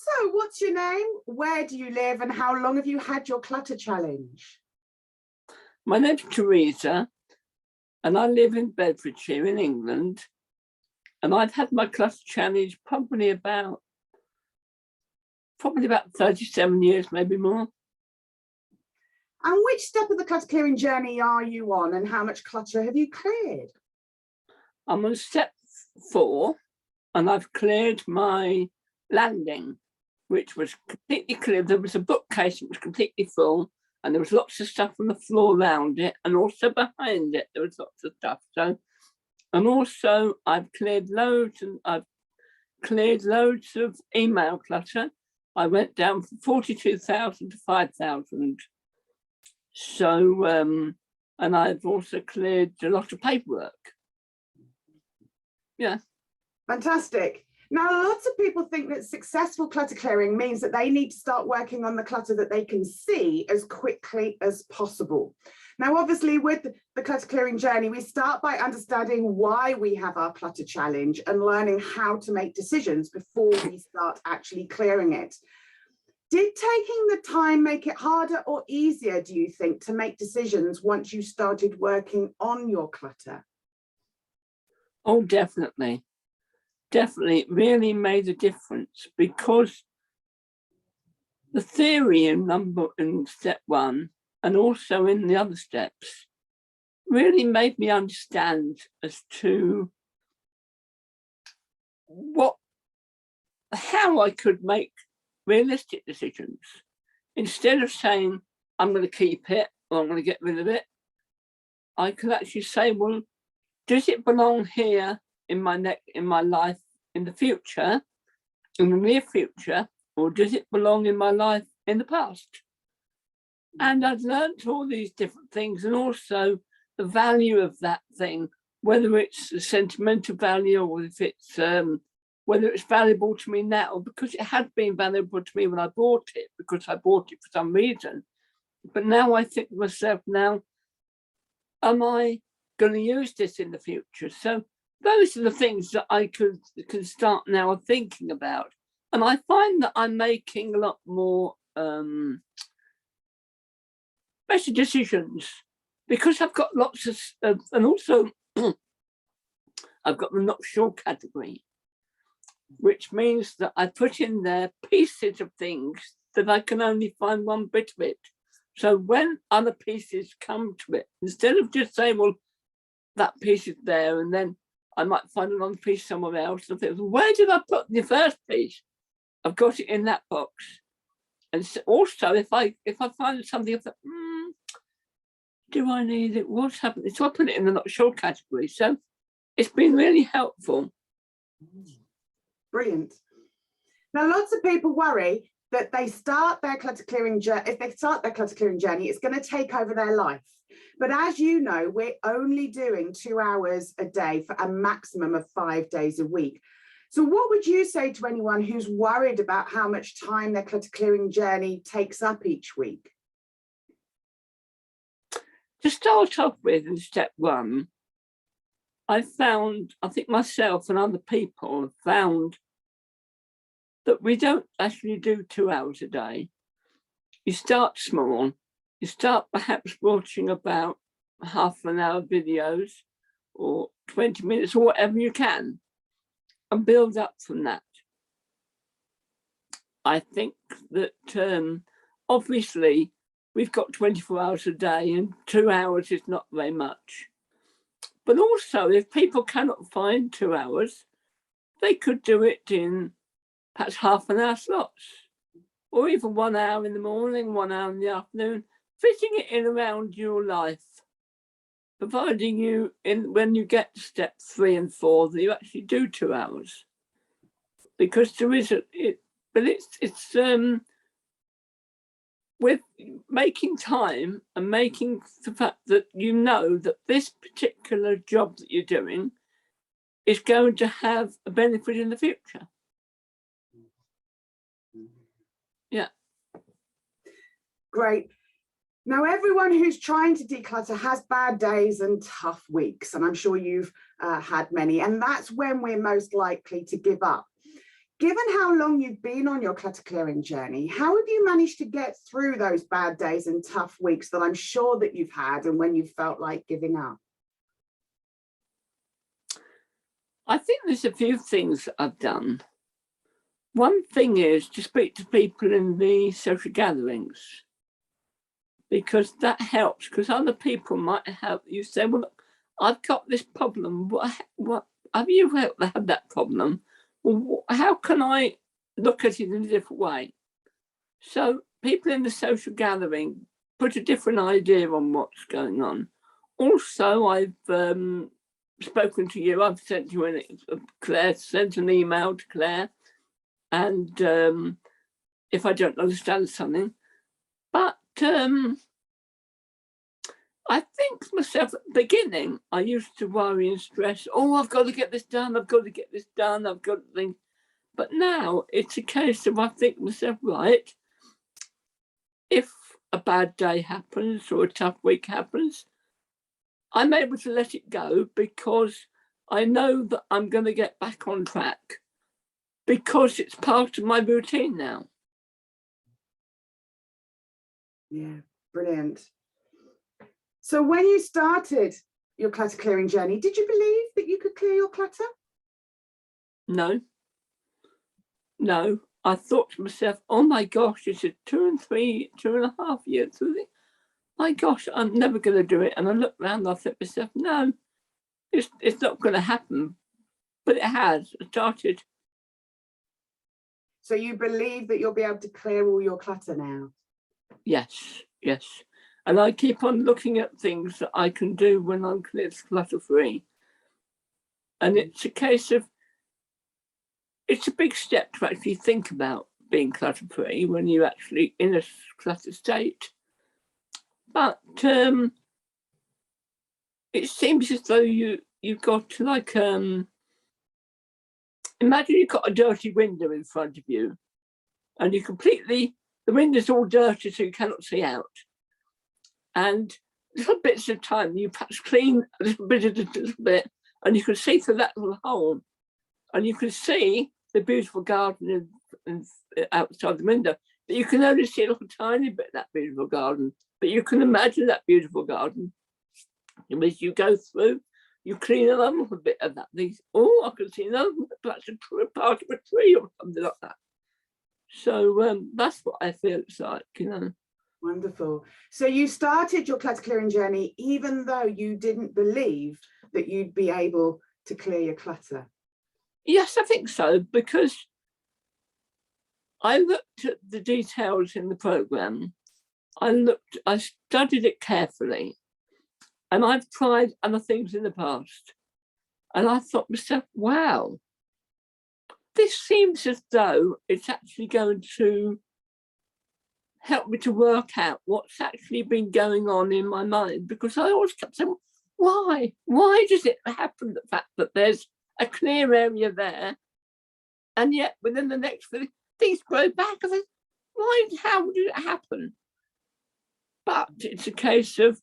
So what's your name? Where do you live? And how long have you had your clutter challenge? My name's Theresa, and I live in Bedfordshire in England. And I've had my clutter challenge probably about 37 years, maybe more. And which step of the clutter clearing journey are you on, and how much clutter have you cleared? I'm on step 4, and I've cleared my landing, which was completely clear. There was a bookcase that was completely full, and there was lots of stuff on the floor around it, and also behind it there was lots of stuff. So, and also I've cleared loads, and I've cleared loads of email clutter. I went down from 42,000 to 5,000. So, and I've also cleared a lot of paperwork. Yeah. Fantastic. Now, lots of people think that successful clutter clearing means that they need to start working on the clutter that they can see as quickly as possible. Now, obviously, with the clutter clearing journey, we start by understanding why we have our clutter challenge and learning how to make decisions before we start actually clearing it. Did taking the time make it harder or easier, do you think, to make decisions once you started working on your clutter? Oh, definitely. Definitely, it really made a difference, because the theory in step 1 and also in the other steps really made me understand as to how I could make realistic decisions. Instead of saying, I'm going to keep it or I'm going to get rid of it, I could actually say, well, does it belong here in my life in the future, in the near future, or does it belong in my life in the past? And I've learned all these different things, and also the value of that thing, whether it's a sentimental value or if it's whether it's valuable to me now, because it had been valuable to me when I bought it, because I bought it for some reason. But now I think to myself, now, am I going to use this in the future? So those are the things that I can start now thinking about. And I find that I'm making a lot more better decisions, because I've got lots of, and also I've got the not sure category, which means that I put in there pieces of things that I can only find one bit of it. So when other pieces come to it, instead of just saying, well, that piece is there, and then I might find another piece somewhere else, and think, where did I put the first piece? I've got it in that box. And so also, if I find something, I thought, do I need it? What's happening? So I put it in the not sure category. So it's been really helpful. Brilliant. Now, lots of people worry that they start their clutter clearing journey. If they start their clutter clearing journey, it's going to take over their life. But as you know, we're only doing 2 hours a day for a maximum of 5 days a week. So what would you say to anyone who's worried about how much time their clutter clearing journey takes up each week? To start off with, in step 1, I think myself and other people have found that we don't actually do 2 hours a day. You start small. You start perhaps watching about half an hour videos or 20 minutes or whatever you can, and build up from that. I think that obviously we've got 24 hours a day, and 2 hours is not very much. But also, if people cannot find 2 hours, they could do it in perhaps half an hour slots, or even 1 hour in the morning, 1 hour in the afternoon, fitting it in around your life, providing you, when you get to step 3 and 4, that you actually do 2 hours. Because there is it's with making time and making the fact that you know that this particular job that you're doing is going to have a benefit in the future. Yeah. Great. Now, everyone who's trying to declutter has bad days and tough weeks, and I'm sure you've had many, and that's when we're most likely to give up. Given how long you've been on your clutter clearing journey, how have you managed to get through those bad days and tough weeks that I'm sure that you've had and when you felt like giving up? I think there's a few things I've done. One thing is to speak to people in the social gatherings, because that helps, because other people might help you say, well, look, I've got this problem. What have you had that problem? Well, how can I look at it in a different way? So people in the social gathering put a different idea on what's going on. Also, I've spoken to you. I've sent you Claire sent an email to Claire, and if I don't understand something, but I think myself at the beginning, I used to worry and stress. Oh, I've got to get this done. I've got to get this done. I've got to think. But now it's a case of I think myself, right, if a bad day happens or a tough week happens, I'm able to let it go because I know that I'm going to get back on track because it's part of my routine now. Yeah, brilliant. So when you started your clutter clearing journey, did you believe that you could clear your clutter? No. I thought to myself, oh my gosh, it's a 2.5 years. My gosh, I'm never going to do it. And I looked around and I thought to myself, no, it's not going to happen. But it has. It started. So you believe that you'll be able to clear all your clutter now? Yes. And I keep on looking at things that I can do when I'm clutter free. And it's a case of, it's a big step to actually think about being clutter free when you're actually in a clutter state. But it seems as though you've got to like, imagine you've got a dirty window in front of you and the window's all dirty so you cannot see out. And little bits of time, you perhaps clean a little bit and you can see through that little hole and you can see the beautiful garden outside the window, but you can only see a little tiny bit of that beautiful garden. But you can imagine that beautiful garden. And as you go through, you clean another little bit of that. I can see another, that's a part of a tree or something like that. So that's what I feel it's like, you know. Wonderful. So you started your clutter clearing journey even though you didn't believe that you'd be able to clear your clutter? Yes, I think so, because I looked at the details in the programme. I studied it carefully, and I've tried other things in the past. And I thought to myself, wow, this seems as though it's actually going to help me to work out what's actually been going on in my mind, because I always kept saying, why does it happen, the fact that there's a clear area there and yet within the next things grow back? I think, how did it happen? But it's a case of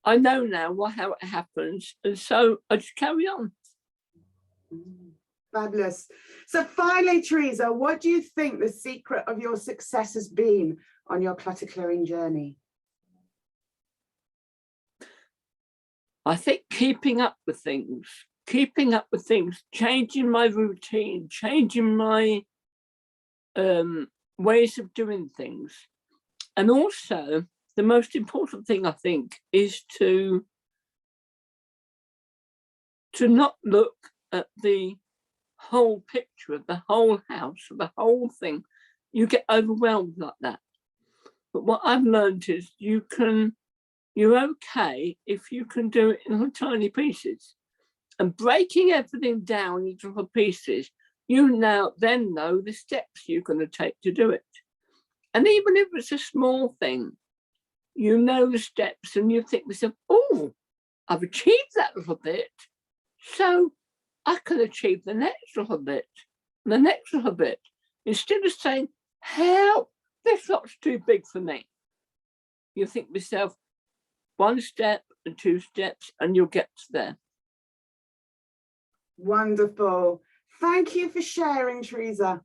I know now how it happens, and so I just carry on. Fabulous. So finally, Theresa, what do you think the secret of your success has been on your clutter clearing journey? I think keeping up with things, changing my routine, changing my ways of doing things. And also, the most important thing, I think, is to not look at the whole picture of the whole house, of the whole thing. You get overwhelmed like that. But what I've learned is you're okay if you can do it in little tiny pieces. And breaking everything down into little pieces, you then know the steps you're going to take to do it. And even if it's a small thing, you know the steps and you think to yourself, oh, I've achieved that little bit, so I can achieve the next little bit, the next little bit. Instead of saying, help, this lot's too big for me. You think to yourself, one step and two steps and you'll get there. Wonderful. Thank you for sharing, Theresa.